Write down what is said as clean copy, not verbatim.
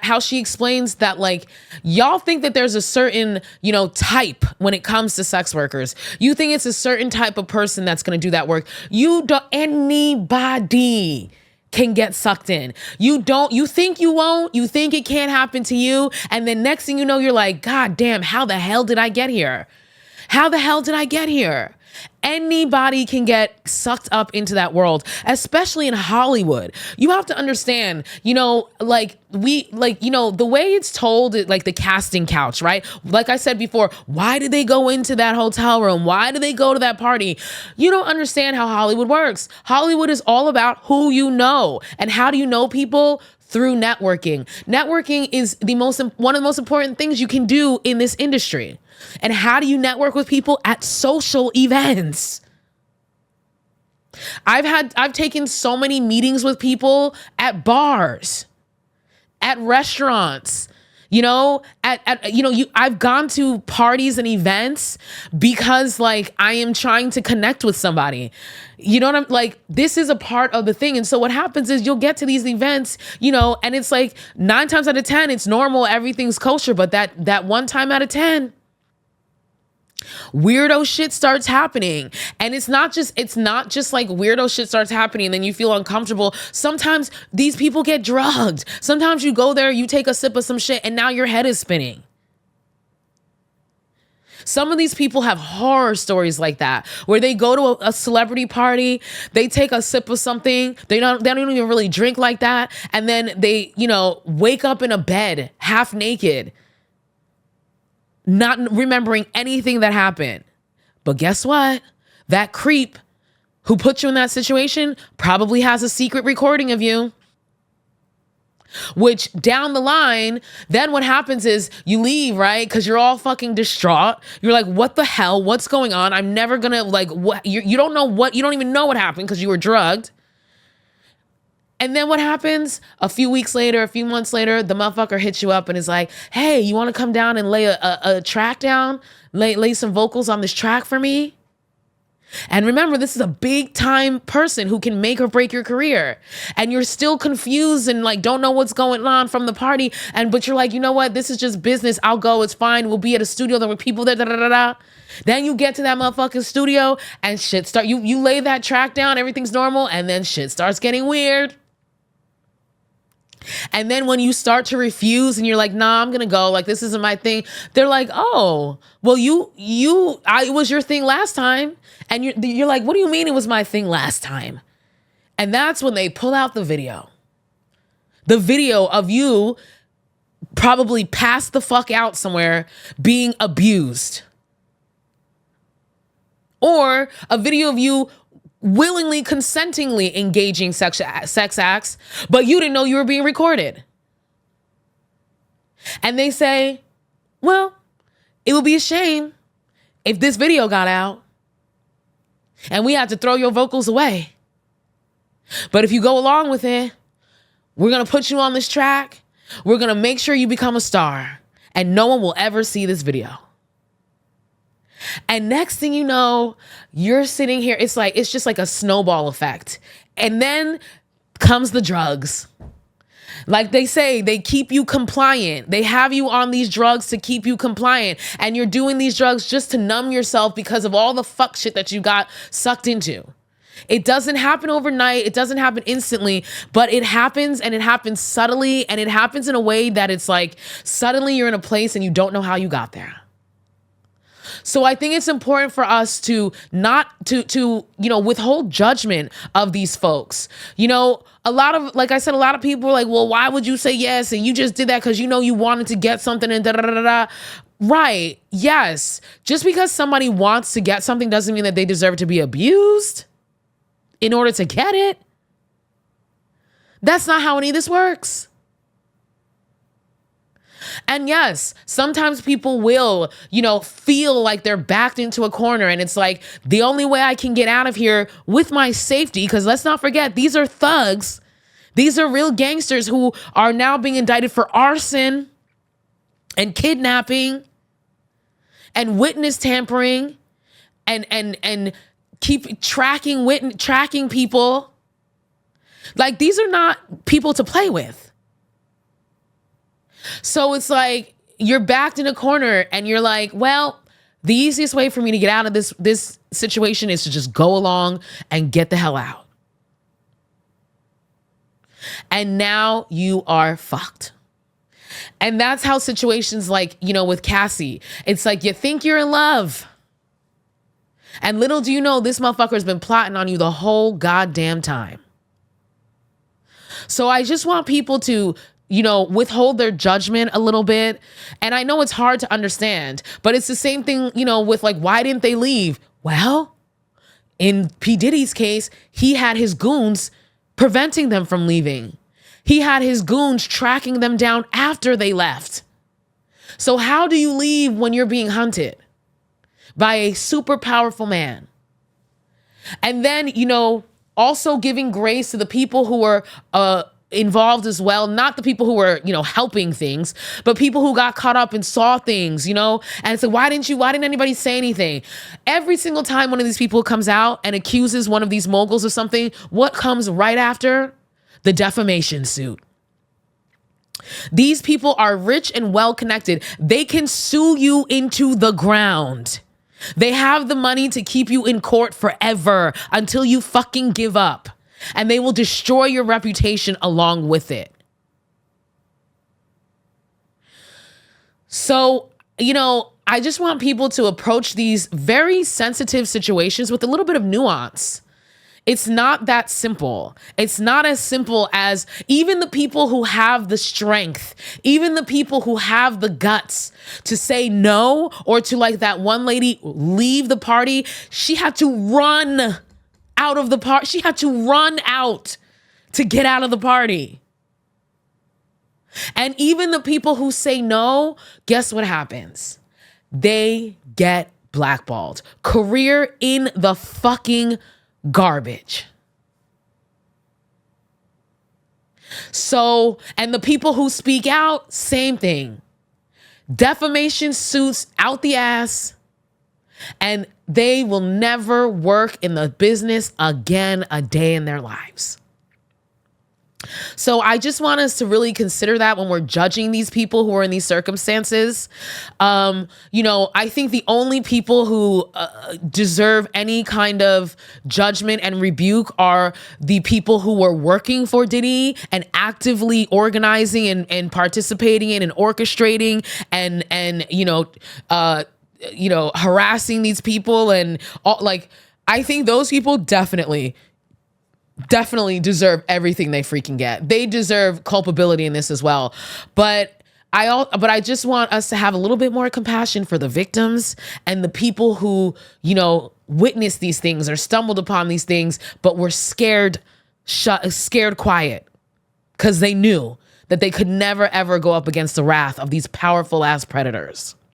how she explains that, like, y'all think that there's a certain, type when it comes to sex workers. You think it's a certain type of person that's going to do that work. Anybody can get sucked in. You think you won't, you think it can't happen to you. And then next thing you know, you're like, God damn, how the hell did I get here? How the hell did I get here? Anybody can get sucked up into that world, especially in Hollywood. You have to understand, the way it's told, like the casting couch, right? Like I said before, why did they go into that hotel room? Why did they go to that party? You don't understand how Hollywood works. Hollywood is all about who you know. And how do you know people? Through networking. Networking is one of the most important things you can do in this industry. And how do you network with people? At social events. I've taken so many meetings with people at bars, at restaurants, I've gone to parties and events because, like, I am trying to connect with somebody. You know what I'm like? This is a part of the thing. And so what happens is you'll get to these events, and it's like 9 times out of 10, it's normal. Everything's kosher. But that one time out of 10, weirdo shit starts happening. And it's not just like weirdo shit starts happening and then you feel uncomfortable. Sometimes these people get drugged. Sometimes you go there, you take a sip of some shit, and now your head is spinning. Some of these people have horror stories like that, where they go to a celebrity party, they take a sip of something, they don't even really drink like that, and then they, wake up in a bed half naked, not remembering anything that happened. But guess what? That creep who put you in that situation probably has a secret recording of you. Which down the line, then what happens is you leave, right? Because you're all fucking distraught. You're like, what the hell? What's going on? I'm never gonna, like, what? You don't even know what happened because you were drugged. And then what happens? A few weeks later, a few months later, the motherfucker hits you up and is like, hey, you want to come down and lay a track down? Lay some vocals on this track for me? And remember, this is a big time person who can make or break your career. And you're still confused and like don't know what's going on from the party. But you're like, you know what? This is just business. I'll go. It's fine. We'll be at a studio. There were people there. Da, da, da, da. Then you get to that motherfucking studio and shit start. You lay that track down. Everything's normal. And then shit starts getting weird. And then when you start to refuse and you're like, nah, I'm going to go. Like, this isn't my thing. They're like, oh, well, it was your thing last time. And you're like, what do you mean it was my thing last time? And that's when they pull out the video. The video of you probably passed the fuck out somewhere being abused. Or a video of you willingly, consentingly engaging sex acts, but you didn't know you were being recorded. And they say, well, it would be a shame if this video got out and we had to throw your vocals away. But if you go along with it, we're going to put you on this track. We're going to make sure you become a star and no one will ever see this video. And next thing you know, you're sitting here. It's just like a snowball effect. And then comes the drugs. Like they say, they keep you compliant. They have you on these drugs to keep you compliant. And you're doing these drugs just to numb yourself because of all the fuck shit that you got sucked into. It doesn't happen overnight. It doesn't happen instantly, but it happens, and it happens subtly, and it happens in a way that it's like suddenly you're in a place and you don't know how you got there. So I think it's important for us to not to withhold judgment of these folks. A lot of people are like, well, why would you say yes? And you just did that because you wanted to get something and da da da da. Right. Yes. Just because somebody wants to get something doesn't mean that they deserve to be abused in order to get it. That's not how any of this works. And yes, sometimes people will, feel like they're backed into a corner and it's like the only way I can get out of here with my safety, because let's not forget, these are thugs. These are real gangsters who are now being indicted for arson and kidnapping and witness tampering and keep tracking people. Like, these are not people to play with. So it's like you're backed in a corner and you're like, well, the easiest way for me to get out of this situation is to just go along and get the hell out. And now you are fucked. And that's how situations like, with Cassie, it's like you think you're in love. And little do you know, this motherfucker's been plotting on you the whole goddamn time. So I just want people to, withhold their judgment a little bit. And I know it's hard to understand, but it's the same thing, with like, why didn't they leave? Well, in P. Diddy's case, he had his goons preventing them from leaving. He had his goons tracking them down after they left. So how do you leave when you're being hunted by a super powerful man? And then, also giving grace to the people who were involved as well. Not the people who were, helping things, but people who got caught up and saw things, and so why didn't anybody say anything? Every single time one of these people comes out and accuses one of these moguls of something, what comes right after? The defamation suit. These people are rich and well connected. They can sue you into the ground. They have the money to keep you in court forever until you fucking give up. And they will destroy your reputation along with it. So, I just want people to approach these very sensitive situations with a little bit of nuance. It's not that simple. It's not as simple as even the people who have the strength, even the people who have the guts to say no, or to, like that one lady, leave the party. She had to run out of the party. She had to run out to get out of the party. And even the people who say no, guess what happens? They get blackballed. Career in the fucking garbage. So, and the people who speak out, same thing. Defamation suits out the ass, and they will never work in the business again a day in their lives. So I just want us to really consider that when we're judging these people who are in these circumstances. I think the only people who deserve any kind of judgment and rebuke are the people who were working for Diddy and actively organizing and participating in and orchestrating and harassing these people and all, like, I think those people definitely deserve everything they freaking get. They deserve culpability in this as well. But I just want us to have a little bit more compassion for the victims and the people who, witnessed these things or stumbled upon these things, but were scared quiet because they knew that they could never, ever go up against the wrath of these powerful ass predators.